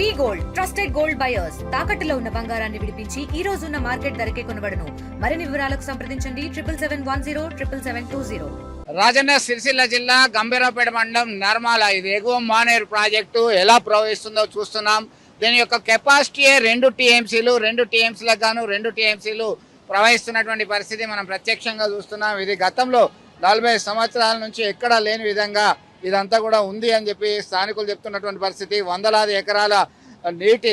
వి gold trusted gold buyers తాకట్టులో ఉన్న బంగారాన్ని విడిపించి ఈ రోజు ఉన్న మార్కెట్ ధరకే కొనబడును. మరిన్ని వివరాలకు సంప్రదించండి 77107720. రాజన్న సిరిసిల్ల జిల్లా గంభీరాపేట మండలం నర్మాల ఇది ఎగువ మానేరు ప్రాజెక్టు ఎలా ప్రవహిస్తుందో చూస్తున్నాం. దీని యొక్క కెపాసిటీ 2 టీఎంసీలు 2 టీఎంసీలకు గాను 2 టీఎంసీలు ప్రవహిస్తున్నటువంటి పరిస్థితి మనం ప్రత్యక్షంగా చూస్తున్నాం. ఇది గతంలో 40 సంవత్సరాల నుంచి ఎక్కడా లేని విధంగా ఇదంతా కూడా ఉంది అని చెప్పి స్థానికులు చెప్తున్నటువంటి పరిస్థితి. వందలాది ఎకరాల నీటి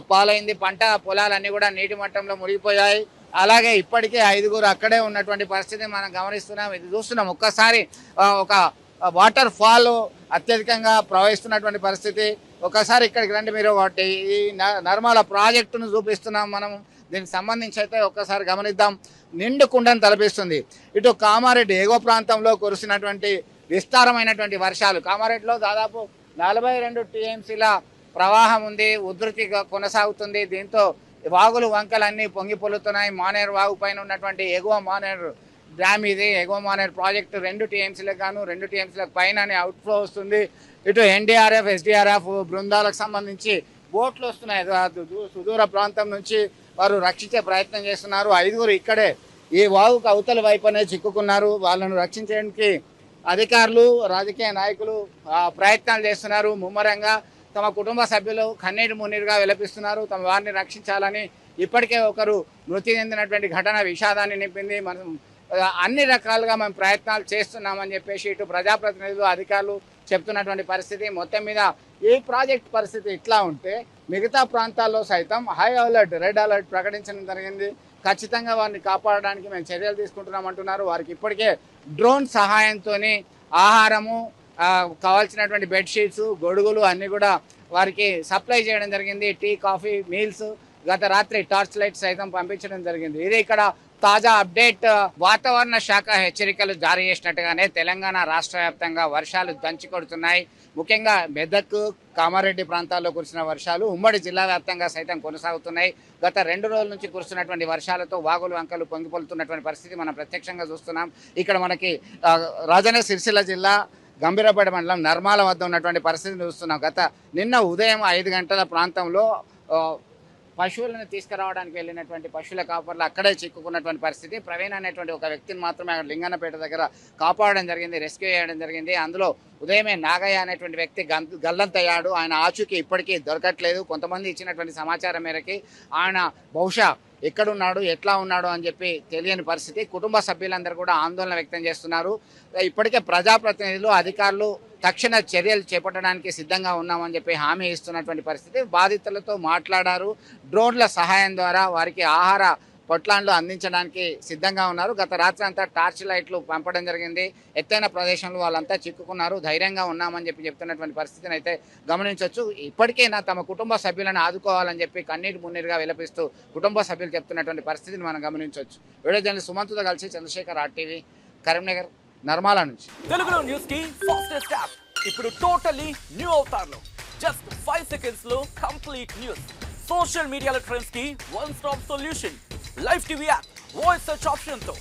పాలైంది, పంట పొలాలన్నీ కూడా నీటి మట్టంలో మునిగిపోయాయి. అలాగే ఇప్పటికే 5గురు అక్కడే ఉన్నటువంటి పరిస్థితి మనం గమనిస్తున్నాం. ఇది చూస్తున్నాం, ఒక్కసారి ఒక వాటర్ ఫాల్ అత్యధికంగా ప్రవహిస్తున్నటువంటి పరిస్థితి. ఒకసారి ఇక్కడికి రండి, మీరు ఈ నర్మాల ప్రాజెక్టును చూపిస్తున్నాం మనం. దీనికి సంబంధించి అయితే ఒక్కసారి గమనిద్దాం. నిండు కుండను తలపిస్తుంది. ఇటు కామారెడ్డి ఎగువ ప్రాంతంలో కురిసినటువంటి విస్తారమైనటువంటి వర్షాలు, కామారెడ్డిలో దాదాపు 42 టీఎంసీల ప్రవాహం ఉంది, ఉధృతిగా కొనసాగుతుంది. దీంతో వాగులు వంకలన్నీ పొంగి పొల్లుతున్నాయి. మానేరు వాగు పైన ఉన్నటువంటి ఎగువ మానేరు డ్యామ్ ఇది. ఎగువ మానేరు ప్రాజెక్టు 2 టీఎంసీలకు గాను 2 టీఎంసీలకు పైన అవుట్ఫ్లో వస్తుంది. ఇటు ఎన్డీఆర్ఎఫ్ ఎస్డీఆర్ఎఫ్ బృందాలకు సంబంధించి బోట్లు వస్తున్నాయి. సుదూర ప్రాంతం నుంచి వారు రక్షించే ప్రయత్నం చేస్తున్నారు. 5గురు ఇక్కడే ఈ వాగుకు అవతల వైపునే చిక్కుకున్నారు. వాళ్ళను రక్షించడానికి అధికారులు, రాజకీయ నాయకులు ప్రయత్నాలు చేస్తున్నారు. ముమ్మరంగా తమ కుటుంబ సభ్యులు కన్నీరు మున్నీరుగా విలపిస్తున్నారు. తమ వారిని రక్షించాలని. ఇప్పటికే ఒకరు మృతి చెందినటువంటి ఘటన విషాదాన్ని నింపింది. మనం అన్ని రకాలుగా మేము ప్రయత్నాలు చేస్తున్నామని చెప్పేసి ఇటు ప్రజాప్రతినిధులు, అధికారులు చెప్తున్నటువంటి పరిస్థితి. మొత్తం మీద ఈ ప్రాజెక్ట్ పరిస్థితి ఇట్లా ఉంటే మిగతా ప్రాంతాల్లో సైతం హై అలర్ట్, రెడ్ అలర్ట్ ప్రకటించడం జరిగింది. ఖచ్చితంగా వారిని కాపాడడానికి మేము చర్యలు తీసుకుంటున్నామంటున్నారు. వారికి ఇప్పటికే డ్రోన్ సహాయంతో ఆహారము, కావాల్సినటువంటి బెడ్షీట్స్, గొడుగులు అన్నీ కూడా వారికి సప్లై చేయడం జరిగింది. టీ, కాఫీ, మీల్స్, గత రాత్రి టార్చ్ లైట్స్ సైతం పంపించడం జరిగింది. ఇది ఇక్కడ తాజా అప్డేట్. వాతావరణ శాఖ హెచ్చరికలు జారీ చేసినట్టుగానే తెలంగాణ రాష్ట్ర వ్యాప్తంగా వర్షాలు దంచి కొడుతున్నాయి. ముఖ్యంగా మెదక్, కామారెడ్డి ప్రాంతాల్లో కురిసిన వర్షాలు ఉమ్మడి జిల్లా వ్యాప్తంగా సైతం కొనసాగుతున్నాయి. గత 2 రోజుల నుంచి కురుస్తున్నటువంటి వర్షాలతో వాగులు వంకలు పొంగిపొలుతున్నటువంటి పరిస్థితి మనం ప్రత్యక్షంగా చూస్తున్నాం. ఇక్కడ మనకి రాజన్న సిరిసిల్ల జిల్లా గంభీరాపేట మండలం నర్మాల వద్ద ఉన్నటువంటి పరిస్థితిని చూస్తున్నాం. నిన్న ఉదయం 5 గంటల ప్రాంతంలో పశువులను తీసుకురావడానికి వెళ్ళినటువంటి పశువుల కాపర్లు అక్కడే చిక్కుకున్నటువంటి పరిస్థితి. ప్రవీణ్ అనేటువంటి ఒక వ్యక్తిని మాత్రమే అక్కడ లింగన్నపేట దగ్గర కాపాడడం జరిగింది, రెస్క్యూ చేయడం జరిగింది. అందులో ఉదయమే నాగయ్య అనేటువంటి వ్యక్తి గల్లంతయ్యాడు. ఆయన ఆచూకీ ఇప్పటికీ దొరకట్లేదు. కొంతమంది ఇచ్చినటువంటి సమాచారం మేరకి ఆయన బహుశా ఎక్కడున్నాడు, ఎట్లా ఉన్నాడు అని చెప్పి తెలియని పరిస్థితి. కుటుంబ సభ్యులందరూ కూడా ఆందోళన వ్యక్తం చేస్తున్నారు. ఇప్పటికే ప్రజాప్రతినిధులు, అధికారులు తక్షణ చర్యలు చేపట్టడానికి సిద్ధంగా ఉన్నామని చెప్పి హామీ ఇస్తున్నటువంటి పరిస్థితి. బాధితులతో మాట్లాడారు. డ్రోన్ల సహాయం ద్వారా వారికి ఆహార పొట్లాన్లు అందించడానికి సిద్ధంగా ఉన్నారు. గత రాత్రి అంతా టార్చ్ లైట్లు పంపడం జరిగింది. ఎత్తైన ప్రదేశంలో వాళ్ళంతా చిక్కుకున్నారు. ధైర్యంగా ఉన్నామని చెప్పి చెప్తున్నటువంటి పరిస్థితిని అయితే గమనించవచ్చు. ఇప్పటికైనా తమ కుటుంబ సభ్యులను ఆదుకోవాలని చెప్పి కన్నీటి మున్నీరుగా విలపిస్తూ కుటుంబ సభ్యులు చెప్తున్నటువంటి పరిస్థితిని మనం గమనించవచ్చు. వీడియో జర్నలిస్ట్ సుమంత్తో కలిసి చంద్రశేఖర్, RTV, కరీంనగర్, నర్మాల నుంచి. తెలుగులో న్యూస్ కి ఫాస్టెస్ట్ యాప్ ఇప్పుడు టోటల్లీ న్యూ అవతార్లో జస్ట్ 5 సెకండ్స్ లో కంప్లీట్ న్యూస్. సోషల్ మీడియాలో ట్రెండ్స్ కి one stop solution. Live TV app voice search option తో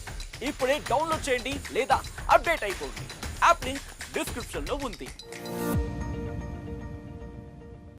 ఇప్పుడే డౌన్లోడ్ చేయండి లేదా అప్డేట్ అయిపోండి. యాప్ లింక్ డిస్క్రిప్షన్ లో ఉంది.